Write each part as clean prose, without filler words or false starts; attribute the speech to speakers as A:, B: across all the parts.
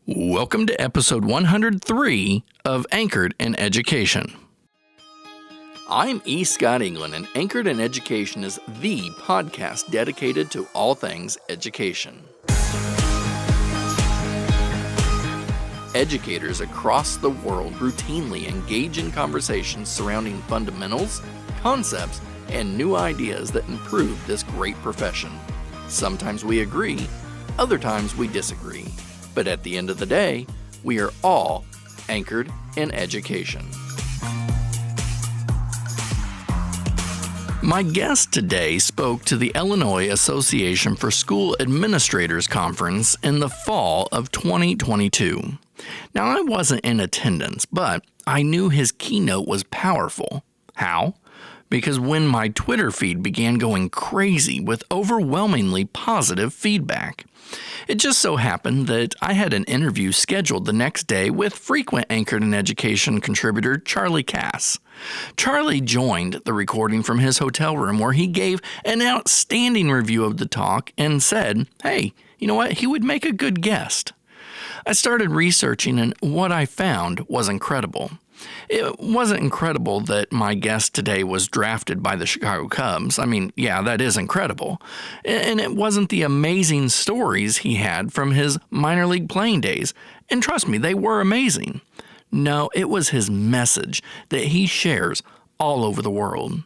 A: Welcome to episode 103 of Anchored in Education. I'm E. Scott England, and Anchored in Education is the podcast dedicated to all things education. Educators across the world routinely engage in conversations surrounding fundamentals, concepts, and new ideas that improve this great profession. Sometimes we agree, other times we disagree. But at the end of the day, we are all anchored in education. My guest today spoke to the Illinois Association for School Administrators Conference in the fall of 2022. Now, I wasn't in attendance, but I knew his keynote was powerful. How? Because when my Twitter feed began going crazy with overwhelmingly positive feedback. It just so happened that I had an interview scheduled the next day with frequent Anchored in Education contributor Charlie Cass. Charlie joined the recording from his hotel room where he gave an outstanding review of the talk and said, hey, you know what, he would make a good guest. I started researching, and what I found was incredible. It wasn't incredible that my guest today was drafted by the Chicago Cubs. I mean, yeah, that is incredible. And it wasn't the amazing stories he had from his minor league playing days. And trust me, they were amazing. No, it was his message that he shares all over the world.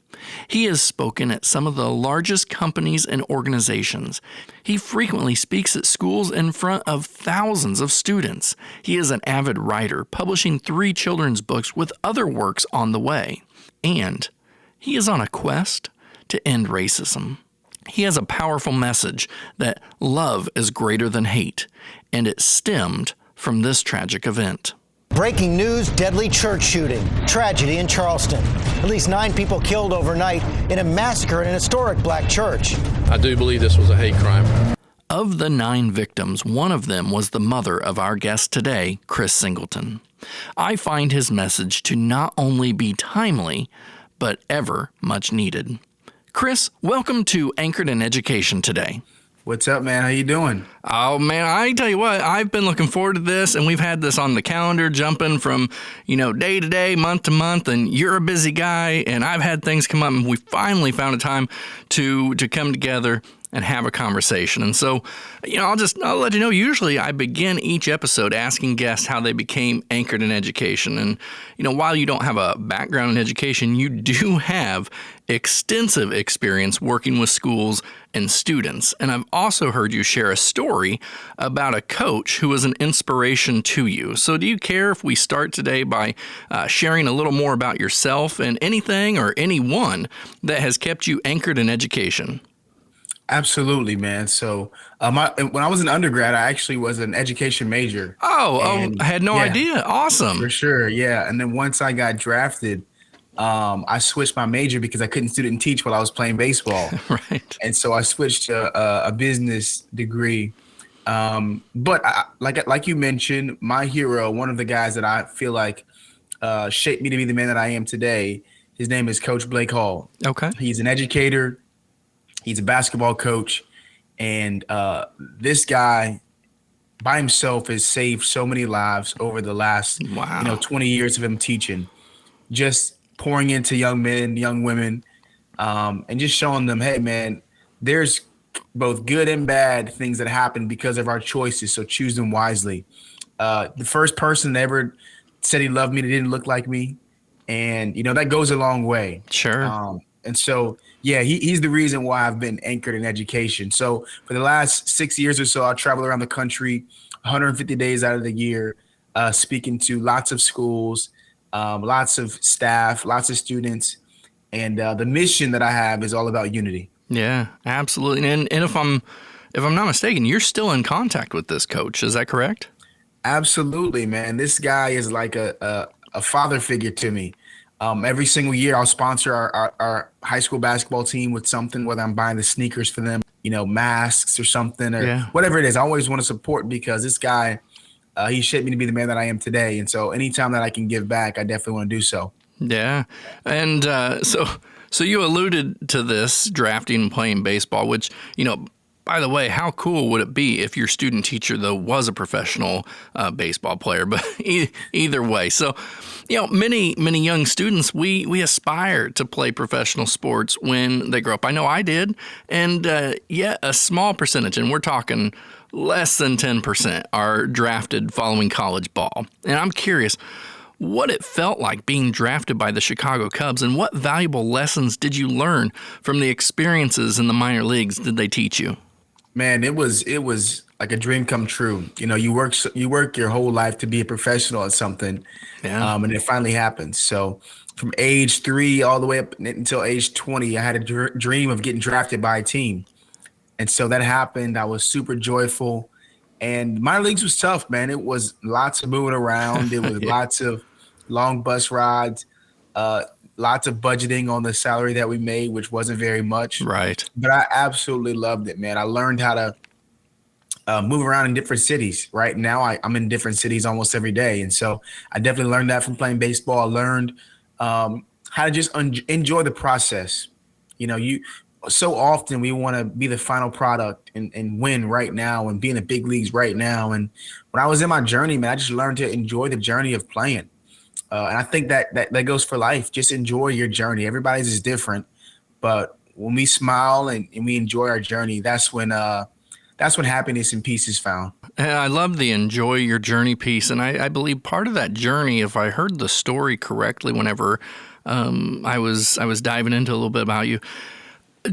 A: He has spoken at some of the largest companies and organizations. He frequently speaks at schools in front of thousands of students. He is an avid writer, publishing 3 children's books with other works on the way. And he is on a quest to end racism. He has a powerful message that love is greater than hate, and it stemmed from this tragic event.
B: Breaking news, deadly church shooting. Tragedy in Charleston. At least 9 people killed overnight in a massacre in an historic black church.
C: I do believe this was a hate crime.
A: Of the 9 victims, one of them was the mother of our guest today, Chris Singleton. I find his message to not only be timely, but ever much needed. Chris, welcome to Anchored in Education today.
D: What's up, man? How you doing?
A: Oh, man, I tell you what, I've been looking forward to this, and we've had this on the calendar jumping from, day to day, month to month, and you're a busy guy, and I've had things come up, and we finally found a time to come together and have a conversation. And so, I'll let you know, usually I begin each episode asking guests how they became anchored in education. And, while you don't have a background in education, you do have extensive experience working with schools and students. And I've also heard you share a story about a coach who was an inspiration to you. So do you care if we start today by sharing a little more about yourself and anything or anyone that has kept you anchored in education?
D: Absolutely, man. So when I was an undergrad, I actually was an education major.
A: I had no idea. Awesome.
D: For sure, yeah. And then once I got drafted, I switched my major because I couldn't student teach while I was playing baseball.
A: Right.
D: And so I switched to a business degree. But like you mentioned, my hero, one of the guys that I feel like shaped me to be the man that I am today, his name is Coach Blake Hall.
A: Okay.
D: He's an educator. He's a basketball coach, and this guy by himself has saved so many lives over the last 20 years of him teaching, just pouring into young men, young women, and just showing them, hey, man, there's both good and bad things that happen because of our choices, so choose them wisely. The first person that ever said he loved me that didn't look like me, and, that goes a long way.
A: Sure.
D: And so, yeah, he's the reason why I've been anchored in education. So for the last 6 years or so, I travel around the country 150 days out of the year, speaking to lots of schools, lots of staff, lots of students. And the mission that I have is all about unity.
A: Yeah, absolutely. And if I'm not mistaken, you're still in contact with this coach. Is that correct?
D: Absolutely, man. This guy is like a father figure to me. Every single year, I'll sponsor our high school basketball team with something, whether I'm buying the sneakers for them, masks or something, or whatever it is. I always want to support because this guy, he shaped me to be the man that I am today. And so anytime that I can give back, I definitely want to do so.
A: Yeah. And so you alluded to this drafting and playing baseball, which, By the way, how cool would it be if your student teacher, though, was a professional baseball player? But either way, so, many young students, we aspire to play professional sports when they grow up. I know I did, and yet a small percentage, and we're talking less than 10%, are drafted following college ball. And I'm curious what it felt like being drafted by the Chicago Cubs, and what valuable lessons did you learn from the experiences in the minor leagues did they teach you?
D: Man, it was like a dream come true. You work your whole life to be a professional at something, and it finally happens. So from age 3 all the way up until age 20, I had a dream of getting drafted by a team. And so that happened. I was super joyful. And minor leagues was tough, man. It was lots of moving around. It was lots of long bus rides, lots of budgeting on the salary that we made, which wasn't very much.
A: Right.
D: But I absolutely loved it, man. I learned how to move around in different cities. Right now, I'm in different cities almost every day. And so I definitely learned that from playing baseball. I learned how to just enjoy the process. So often we want to be the final product and win right now and be in the big leagues right now. And when I was in my journey, man, I just learned to enjoy the journey of playing. And I think that goes for life. Just enjoy your journey. Everybody's is different, but when we smile and we enjoy our journey, that's when happiness and peace is found.
A: I love the enjoy your journey piece, and I believe part of that journey, if I heard the story correctly, whenever I was diving into a little bit about you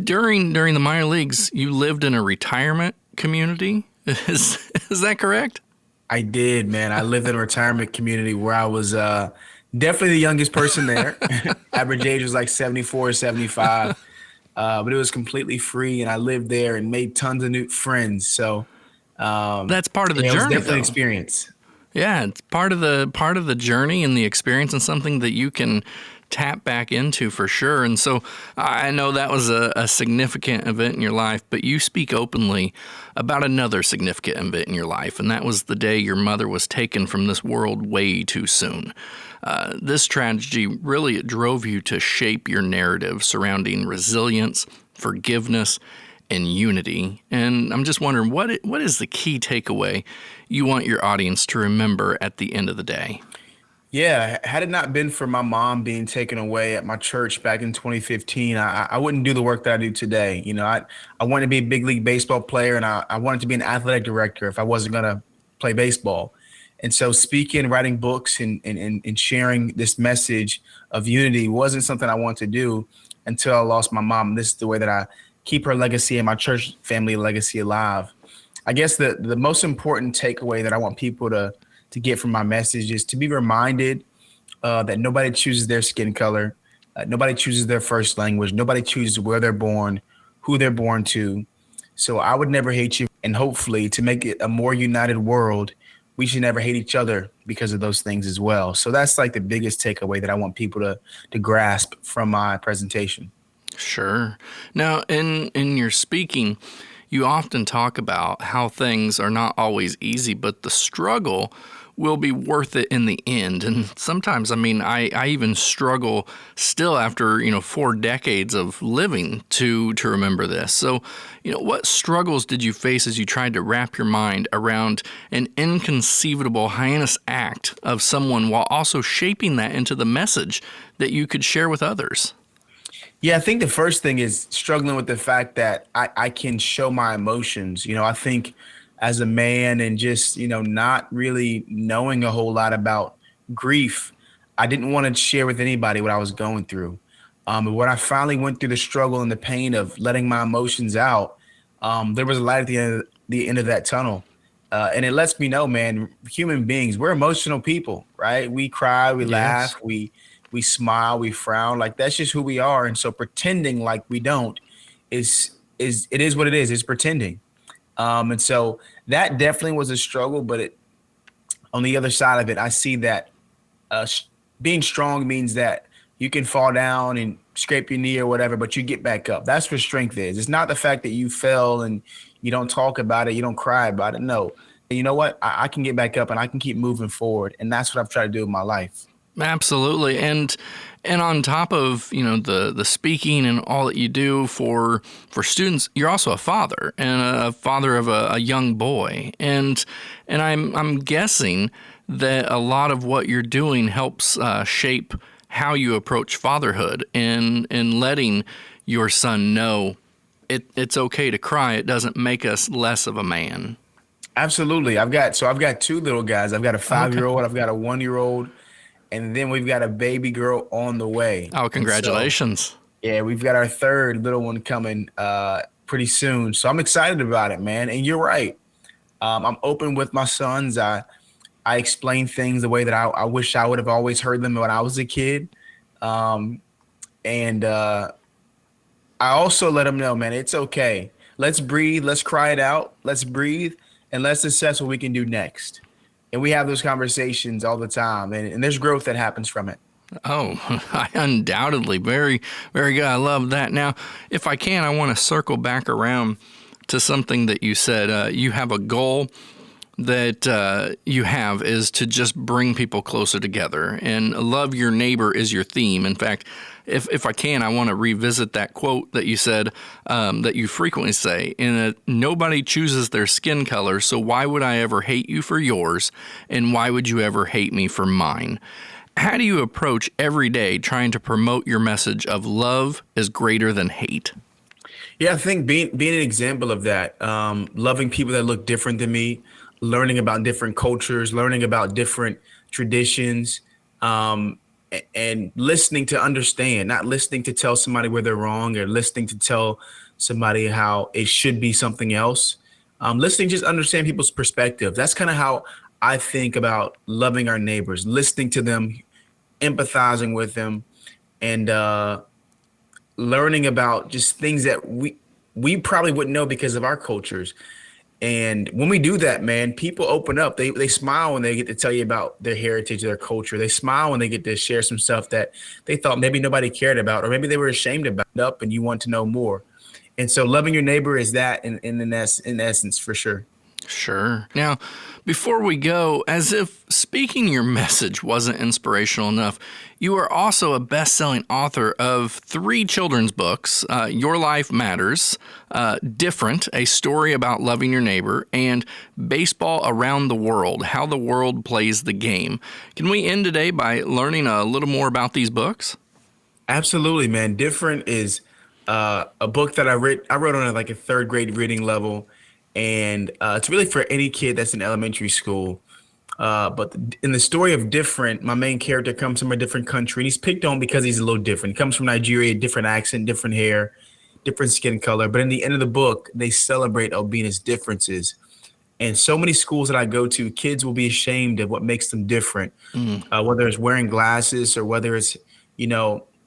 A: during the minor leagues, you lived in a retirement community. Is that correct?
D: I did, man. I lived in a retirement community where I was definitely the youngest person there. Average age was like 74 or 75. But it was completely free, and I lived there and made tons of new friends. So
A: that's part of the journey.
D: It was definitely an experience.
A: Yeah, it's part of the journey and the experience, and something that you can tap back into for sure. And so I know that was a significant event in your life, but you speak openly about another significant event in your life, and that was the day your mother was taken from this world way too soon. This tragedy really drove you to shape your narrative surrounding resilience, forgiveness, and unity. And I'm just wondering, what is the key takeaway you want your audience to remember at the end of the day?
D: Yeah, had it not been for my mom being taken away at my church back in 2015, I wouldn't do the work that I do today. I wanted to be a big league baseball player, and I wanted to be an athletic director if I wasn't going to play baseball. And so speaking, writing books, and sharing this message of unity wasn't something I wanted to do until I lost my mom. This is the way that I keep her legacy and my church family legacy alive. I guess the most important takeaway that I want people to get from my message is to be reminded that nobody chooses their skin color. Nobody chooses their first language. Nobody chooses where they're born, who they're born to. So I would never hate you. And hopefully, to make it a more united world, we should never hate each other because of those things as well. So that's like the biggest takeaway that I want people to grasp from my presentation.
A: Sure. Now, in your speaking, you often talk about how things are not always easy, but the struggle will be worth it in the end. And sometimes, I even struggle still after, 4 decades of living to remember this. So, what struggles did you face as you tried to wrap your mind around an inconceivable, heinous act of someone while also shaping that into the message that you could share with others?
D: Yeah, I think the first thing is struggling with the fact that I can show my emotions. I think as a man and just, not really knowing a whole lot about grief, I didn't want to share with anybody what I was going through. But when I finally went through the struggle and the pain of letting my emotions out, there was a light at the end of that tunnel. And it lets me know, man, human beings, we're emotional people, right? We cry, we laugh, we smile, we frown. Like, that's just who we are. And so pretending like we don't is what it is. It's pretending. And so that definitely was a struggle. But on the other side of it, I see that being strong means that you can fall down and scrape your knee or whatever, but you get back up. That's what strength is. It's not the fact that you fell and you don't talk about it, you don't cry about it. No. You know what? I can get back up and I can keep moving forward. And that's what I've tried to do in my life.
A: Absolutely. And on top of, the speaking and all that you do for students, you're also a father and a father of a young boy. And I'm guessing that a lot of what you're doing helps shape how you approach fatherhood and letting your son know it's okay to cry. It doesn't make us less of a man.
D: Absolutely. I've got two little guys. I've got a 5-year-old, I've got a 1-year-old, and then we've got a baby girl on the way.
A: Oh, congratulations.
D: So, yeah, we've got our third little one coming pretty soon. So I'm excited about it, man. And you're right. I'm open with my sons. I explain things the way that I wish I would have always heard them when I was a kid. And I also let them know, man, it's okay. Let's breathe. Let's cry it out. Let's breathe. And let's assess what we can do next. And we have those conversations all the time. And there's growth that happens from it.
A: Oh, undoubtedly. Very, very good. I love that. Now, if I can, I want to circle back around to something that you said. You have a goal that you have is to just bring people closer together. And love your neighbor is your theme. In fact, if I can, I want to revisit that quote that you said that you frequently say, nobody chooses their skin color, so why would I ever hate you for yours, and why would you ever hate me for mine? How do you approach every day trying to promote your message of love is greater than hate?
D: Yeah, I think being an example of that, loving people that look different than me, learning about different cultures, learning about different traditions, and listening to understand, not listening to tell somebody where they're wrong or listening to tell somebody how it should be something else. Listening, just understand people's perspective. That's kind of how I think about loving our neighbors, listening to them, empathizing with them, and learning about just things that we probably wouldn't know because of our cultures. And when we do that, man, people open up. They smile when they get to tell you about their heritage, their culture. They smile when they get to share some stuff that they thought maybe nobody cared about, or maybe they were ashamed about, and you want to know more. And so loving your neighbor is that in essence, for sure.
A: Sure. Now, before we go, as if speaking your message wasn't inspirational enough, you are also a best-selling author of 3 children's books, Your Life Matters, Different, A Story About Loving Your Neighbor, and Baseball Around the World, How the World Plays the Game. Can we end today by learning a little more about these books?
D: Absolutely, man. Different is a book that I wrote on like a 3rd grade reading level. And it's really for any kid that's in elementary school. But in the story of Different, my main character comes from a different country, and he's picked on because he's a little different. He comes from Nigeria, different accent, different hair, different skin color. But in the end of the book, they celebrate Obina's differences. And so many schools that I go to, kids will be ashamed of what makes them different, whether it's wearing glasses or whether it's,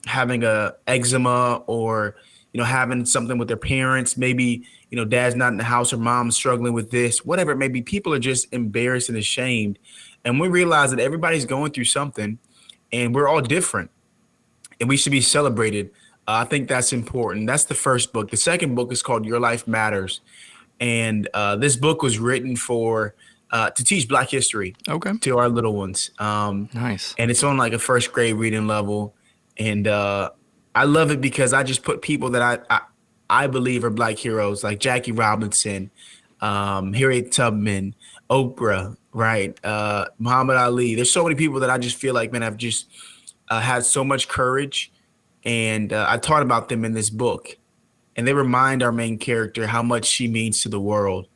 D: having a eczema or, having something with their parents, maybe, dad's not in the house or mom's struggling with this, whatever it may be. People are just embarrassed and ashamed. And we realize that everybody's going through something and we're all different and we should be celebrated. I think that's important. That's the first book. The second book is called Your Life Matters. And this book was written to teach Black history to our little ones.
A: Nice.
D: And it's on like a 1st grade reading level. And I love it because I just put people that I believe are Black heroes, like Jackie Robinson, Harriet Tubman, Oprah, right? Muhammad Ali. There's so many people that I just feel like, man, I've just had so much courage. And I taught about them in this book. And they remind our main character how much she means to the world.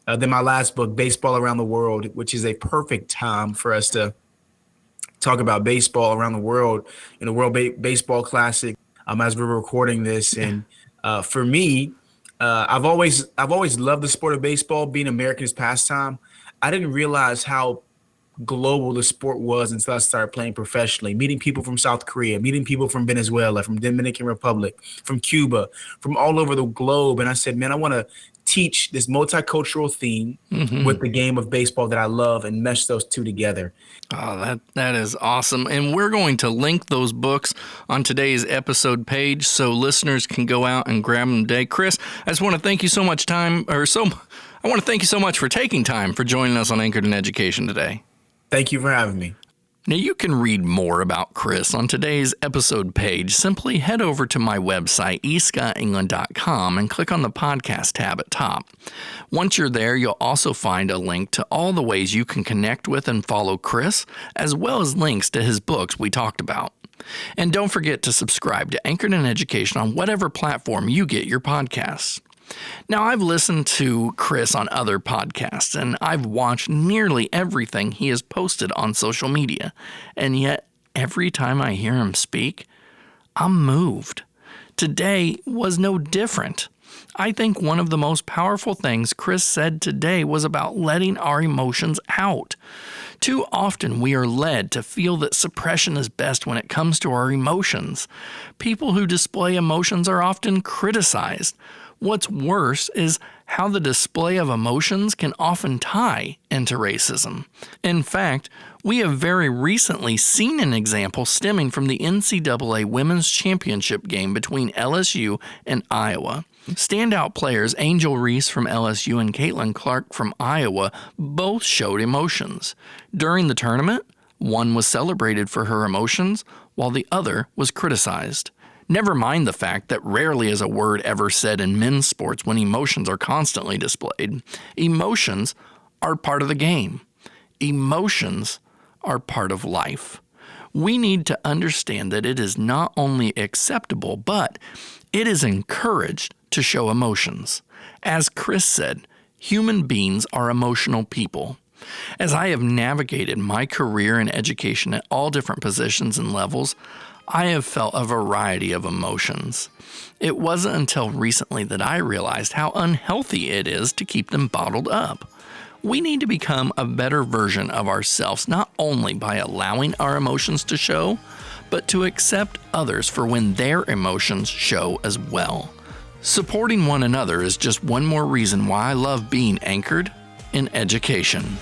D: Then my last book, Baseball Around the World, which is a perfect time for us to talk about baseball around the world in the World Baseball Classic as we're recording this. And for me, I've always loved the sport of baseball, being American's pastime. I didn't realize how global the sport was until I started playing professionally, meeting people from South Korea, meeting people from Venezuela, from Dominican Republic, from Cuba, from all over the globe. And I said, man, I want to teach this multicultural theme with the game of baseball that I love and mesh those two together.
A: Oh, that is awesome. And we're going to link those books on today's episode page so listeners can go out and grab them today. Chris, I just want to thank you so much I want to thank you so much for taking time for joining us on Anchored in Education today.
D: Thank you for having me.
A: Now, you can read more about Chris on today's episode page. Simply head over to my website, escotengland.com, and click on the podcast tab at top. Once you're there, you'll also find a link to all the ways you can connect with and follow Chris, as well as links to his books we talked about. And don't forget to subscribe to Anchored in Education on whatever platform you get your podcasts. Now, I've listened to Chris on other podcasts, and I've watched nearly everything he has posted on social media, and yet every time I hear him speak, I'm moved. Today was no different. I think one of the most powerful things Chris said today was about letting our emotions out. Too often we are led to feel that suppression is best when it comes to our emotions. People who display emotions are often criticized. What's worse is how the display of emotions can often tie into racism. In fact, we have very recently seen an example stemming from the NCAA Women's Championship game between LSU and Iowa. Standout players Angel Reese from LSU and Caitlin Clark from Iowa both showed emotions. During the tournament, one was celebrated for her emotions, while the other was criticized. Never mind the fact that rarely is a word ever said in men's sports when emotions are constantly displayed. Emotions are part of the game. Emotions are part of life. We need to understand that it is not only acceptable, but it is encouraged to show emotions. As Chris said, human beings are emotional people. As I have navigated my career in education at all different positions and levels, I have felt a variety of emotions. It wasn't until recently that I realized how unhealthy it is to keep them bottled up. We need to become a better version of ourselves, not only by allowing our emotions to show, but to accept others for when their emotions show as well. Supporting one another is just one more reason why I love being anchored in education.